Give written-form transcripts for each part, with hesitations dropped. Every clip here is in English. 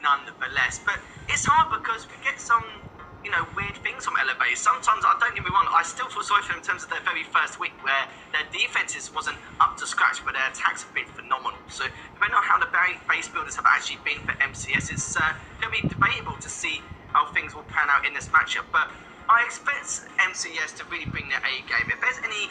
nonetheless. But it's hard because we get some, weird things from Elevate. Sometimes, I don't get me wrong, I still feel sorry for them in terms of their very first week where their defenses wasn't up to scratch, but their attacks have been phenomenal. So depending on how the base builders have actually been for MCS, it's going to be debatable to see how things will pan out in this matchup. But I expect MCS to really bring their A game. If there's any,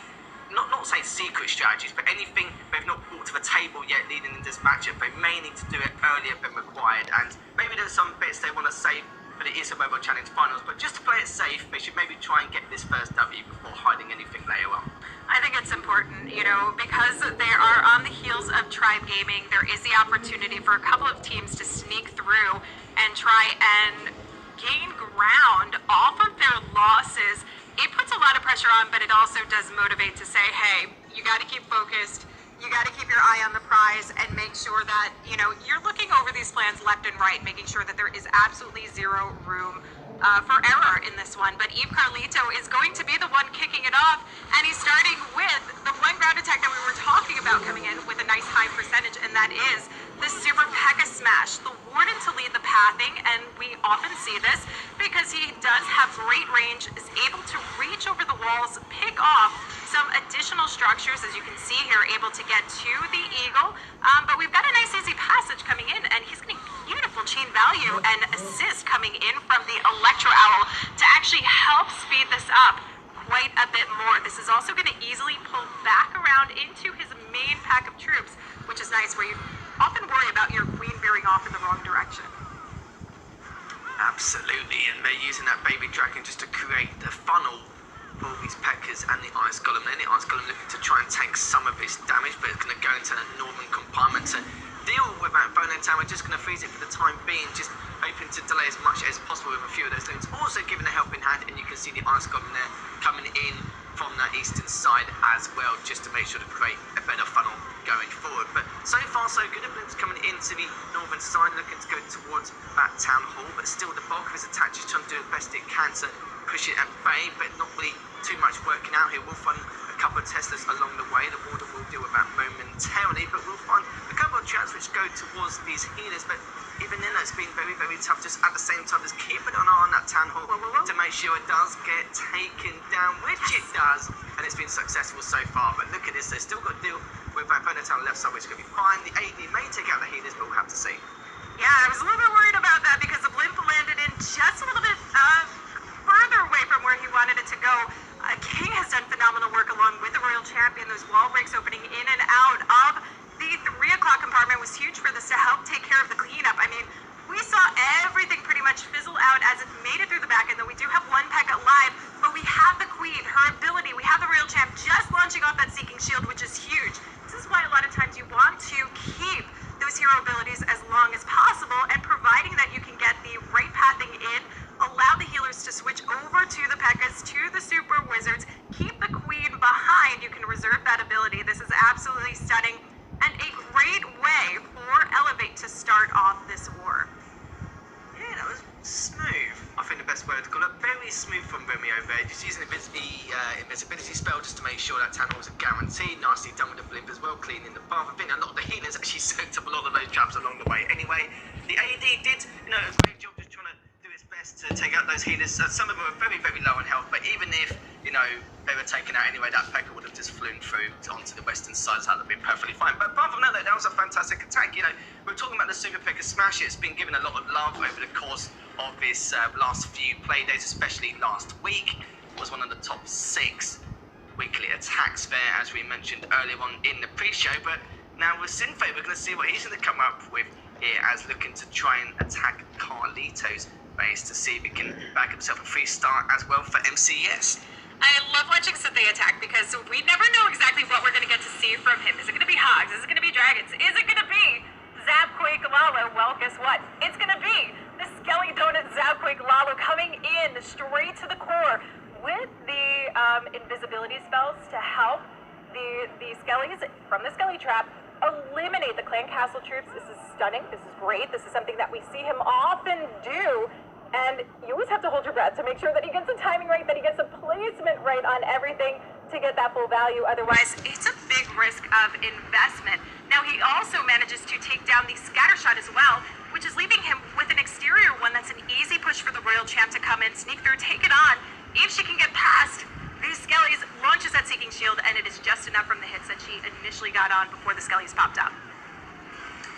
not say secret strategies, but anything they've not brought to the table yet leading into this matchup, they may need to do it earlier than required. And maybe there's some bits they want to save, but it is a Mobile Challenge Finals. But just to play it safe, they should maybe try and get this first W before hiding anything later on. I think it's important, because they are on the heels of Tribe Gaming. There is the opportunity for a couple of teams to sneak through and try and gain ground off of their losses. It puts a lot of pressure on, but it also does motivate to say, hey, you got to keep focused. You got to keep your eye on the prize and make sure that, you're looking over these plans left and right, making sure that there is absolutely zero room for error in this one. But Eve Carlito is going to be the one kicking it off, and he's starting with the one ground attack that we were talking about coming in with a nice high percentage, and that is the Super P.E.K.K.A. Smash. The Warden to lead the pathing, and we often see this because he does have great range, is able to reach over the walls, pick off some additional structures, as you can see here, able to get to the Eagle. But we've got a nice easy passage coming in, and he's getting beautiful chain value and assist coming in from the Electro Owl to actually help speed this up quite a bit more. This is also going to easily pull back around into his main pack of troops, which is nice, where you often worry about your queen veering off in the wrong direction. Absolutely, and they're using that baby dragon just to create the funnel for these P.E.K.K.A.s and the Ice Golem. And the Ice Golem looking to try and tank some of its damage, but it's going to go into the northern compartment to deal with that Bonnet Tower. Just going to freeze it for the time being, just hoping to delay as much as possible with a few of those loons. Also giving a helping hand, and you can see the Ice Golem there coming in from that eastern side as well, just to make sure to create a better funnel going forward. But so far so good. Blimps coming into the northern side, looking to go towards that town hall, but still the bulk of his attack just trying to do the best it can to push it at bay, but not really too much working out here. We'll find a couple of Teslas along the way. The Warden will deal with that momentarily, but we'll find a couple of traps which go towards these healers. But even then, it's been very, very tough. Just at the same time, just keeping an eye on that town hall to make sure it does get taken down, which it does, and it's been successful so far. But look at this, they've still got to deal with that Bonnet on the left side, which is going to be fine. The AD may take out the healers, but we'll have to see. Yeah, I was a little bit worried about that because the blimp landed in just a little bit further away from where he wanted it to go. King has done phenomenal work along with the Royal Champion. Those wall breaks opening in and out of the 3 o'clock compartment was huge for this to help take care of the cleanup. I mean, we saw everything pretty much fizzle out as it made it through the back end, though we do have one P.E.K.K.A. alive, but we have the Queen, her ability, we have the Royal Champ just launching off that Seeking Shield, which is huge. This is why a lot of times you want to keep those hero abilities as long as possible, and providing that you can get the right pathing in, allow the healers to switch over to the P.E.K.K.A.s, to the Super Wizards, keep the Queen behind, you can reserve that ability. This is absolutely stunning, and a great way for Elevate to start off this war. Yeah, that was smooth. I think the best word to call it. Very smooth from Romeo there. Just using the invisibility spell just to make sure that town hall was a guarantee. Nicely done with the blimp as well, cleaning the path. I think a lot of the healers actually soaked up a lot of those traps along the way. Anyway, the AD did, a great job just trying to do its best to take out those healers. Some of them were very, very low on health, but even if, they were taken out anyway, that P.E.K.K.A. would have just flown through onto the western side, so that would have been perfectly fine. But apart from that, that was a fantastic attack. We're talking about the Super P.E.K.K.A. Smash. It's been given a lot of love over the course of this last few play days, especially last week. It was one of the top 6 weekly attacks there, as we mentioned earlier on in the pre-show. But now with Sinfei, we're going to see what he's going to come up with here, as looking to try and attack Carlito's base to see if he can back himself a 3-star as well for MCS. I love watching Cynthia attack because we never know exactly what we're going to get to see from him. Is it going to be Hogs? Is it going to be Dragons? Is it going to be Zapquake Lalo? Well, guess what? It's going to be the Skelly Donut Zapquake Lalo coming in straight to the core with the invisibility spells to help the Skellies from the Skelly Trap eliminate the Clan Castle troops. This is stunning. This is great. This is something that we see him often do. And you always have to hold your breath to make sure that he gets the timing right, that he gets the placement right on everything to get that full value. Otherwise, it's a big risk of investment. Now he also manages to take down the scatter shot as well, which is leaving him with an exterior one that's an easy push for the Royal Champ to come in, sneak through, take it on. If she can get past these Skellies, launches that Seeking Shield, and it is just enough from the hits that she initially got on before the Skellies popped up.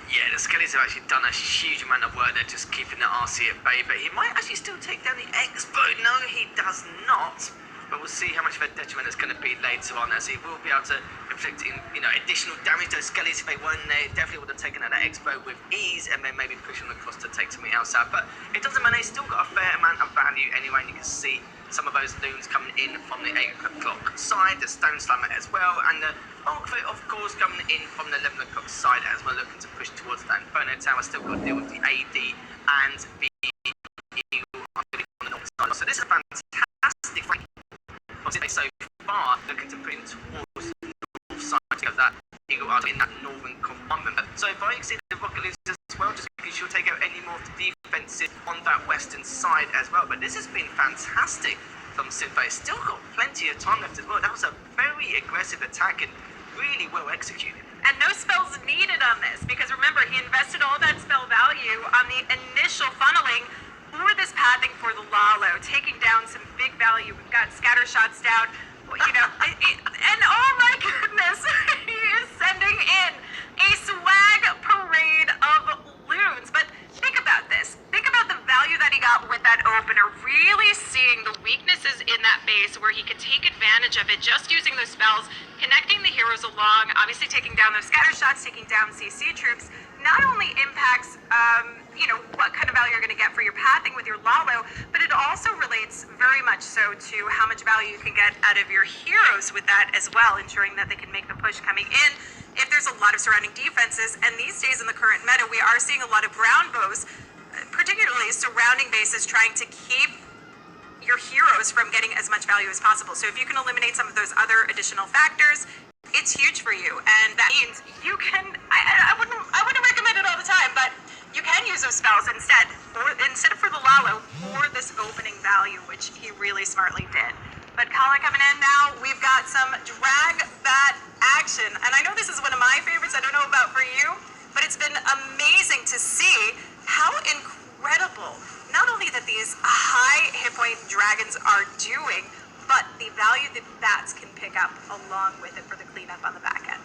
Yeah, the Skellies have actually done a huge amount of work there just keeping the RC at bay, but he might actually still take down the Expo. No, he does not. But we'll see how much of a detriment it's going to be later on, as he will be able to inflict additional damage. Those Skellies, if they weren't there, definitely would have taken out that Expo with ease, and then maybe push them across to take something else out. But it doesn't matter, he's still got a fair amount of value anyway, and you can see some of those loons coming in from the 8 o'clock side, the Stone Slammer as well, and the bulk of it, of course, coming in from the 11 o'clock side as we're looking to push towards that Inferno Tower. Still got to deal with the AD and the Eagle on the north side. So this is a fantastic fight. So far, looking to put in towards the north side of that Eagle Eye in that northern compartment. So far, you can see the Rocket Leaves as well, just because she'll take out any more of the defenses on that western side as well. But this has been fantastic from Sinbad. Still got plenty of time left as well. That was a very aggressive attack and really well executed. And no spells needed on this, because remember, he invested all that spell value on the initial funneling for this pathing for the Lalo, taking down some big value. We've got scatter shots down, and oh my goodness, he is sending in a swag parade of loons. But think about this. Think about the value that he got with that opener, really seeing the weaknesses in that base where he could take advantage of it, just using those spells, connecting the heroes along, obviously taking down those scatter shots, taking down CC troops, not only impacts what kind of value you're going to get for your pathing with your Lalo, but it also relates very much so to how much value you can get out of your heroes with that as well, ensuring that they can make the push coming in if there's a lot of surrounding defenses. And these days in the current meta, we are seeing a lot of ground bows, particularly surrounding bases, trying to keep your heroes from getting as much value as possible. So if you can eliminate some of those other additional factors, it's huge for you, and that means you can. I wouldn't recommend it all the time, but you can use those spells instead for the Lalo for this opening value, which he really smartly did. But Colin coming in now, we've got some drag bat action, and I know this is one of my favorites. I don't know about for you, but it's been amazing to see how incredible not only that these high hit point dragons are doing, but the value that bats can pick up along with it for the cleanup on the back end.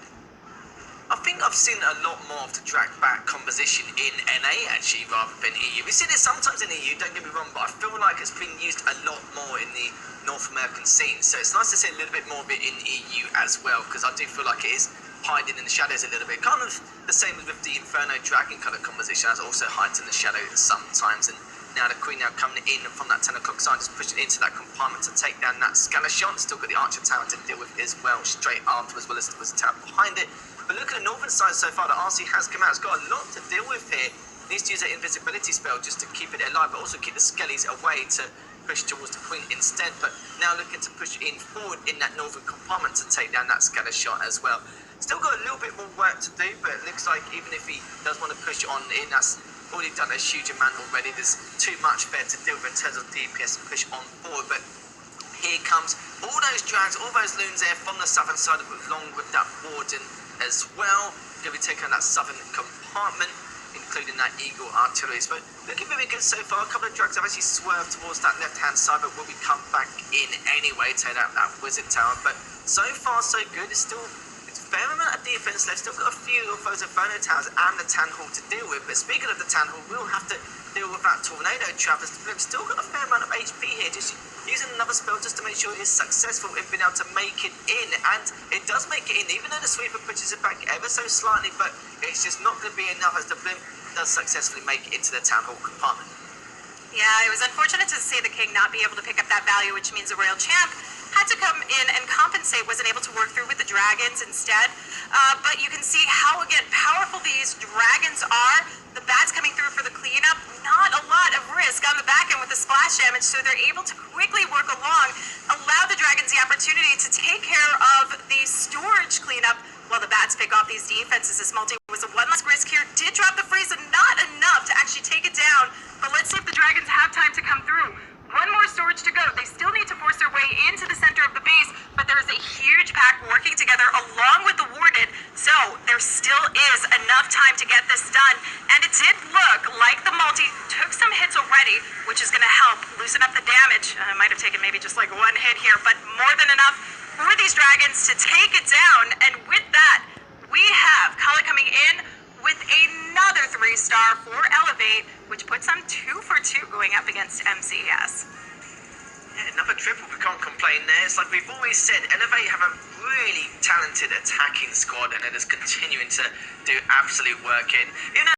I think I've seen a lot more of the drag back composition in NA actually rather than EU. We've seen it sometimes in EU, don't get me wrong, but I feel like it's been used a lot more in the North American scene. So it's nice to see a little bit more of it in EU as well, because I do feel like it is hiding in the shadows a little bit. Kind of the same as with the Inferno Dragon kind of composition, as also hides in the shadows sometimes. And now the Queen now coming in from that 10 o'clock side, just pushing into that compartment to take down that scanner shot. Still got the Archer Tower to deal with as well, straight after, as well as the tower behind it. But look at the northern side so far, the RC has come out. It's got a lot to deal with here. Needs to use that invisibility spell just to keep it alive, but also keep the Skellies away to push towards the Queen instead. But now looking to push in forward in that northern compartment to take down that scatter shot as well. Still got a little bit more work to do, but it looks like even if he does want to push on in, that's already done a huge amount already. There's too much there to deal with in terms of DPS and push on forward. But here comes all those drags, all those loons there from the southern side, along with that warden as well. Going to be taking on that southern compartment, including that Eagle artillery. But looking very good so far. A couple of drags have actually swerved towards that left-hand side, but will be come back in anyway, take out that Wizard Tower. But so far, so good. It's a fair amount of defense left. Still got a few of those Inferno Towers and the Town Hall to deal with. But speaking of the Town Hall, we'll have to deal with that Tornado Trap. We've still got a fair amount of HP here. Just using another spell just to make sure it's successful in being able to make it in. And it does make it in, even though the Sweeper pushes it back ever so slightly. But it's just not going to be enough as the Blimp does successfully make it into the Town Hall compartment. Yeah, it was unfortunate to see the King not be able to pick up that value, which means the Royal Champ had to come in and compensate, wasn't able to work through with the dragons instead. But you can see how, again, powerful these dragons are. The bats coming through for the cleanup, not a lot of risk on the back end with the splash damage, so they're able to quickly work along, allow the dragons the opportunity to take care of the storage cleanup while the bats pick off these defenses. This multi was a one less risk here, did drop the freeze, and not enough to actually take it down. But let's see if the dragons have time to come through. one more storage to go. They still need to force their way into the center of the base, but there's a huge pack working together along with the Warden, so there still is enough time to get this done. And it did look like the multi took some hits already, which is going to help loosen up the damage. Might have taken maybe just like one hit here, but more than enough for these dragons to take it down. And with that, we have Kala coming in with another 3-star for Elevate, which puts them 2 for 2 going up against MCES. Yeah, another triple, we can't complain there. It's like we've always said, Elevate have a really talented attacking squad, and it is continuing to do absolute work in.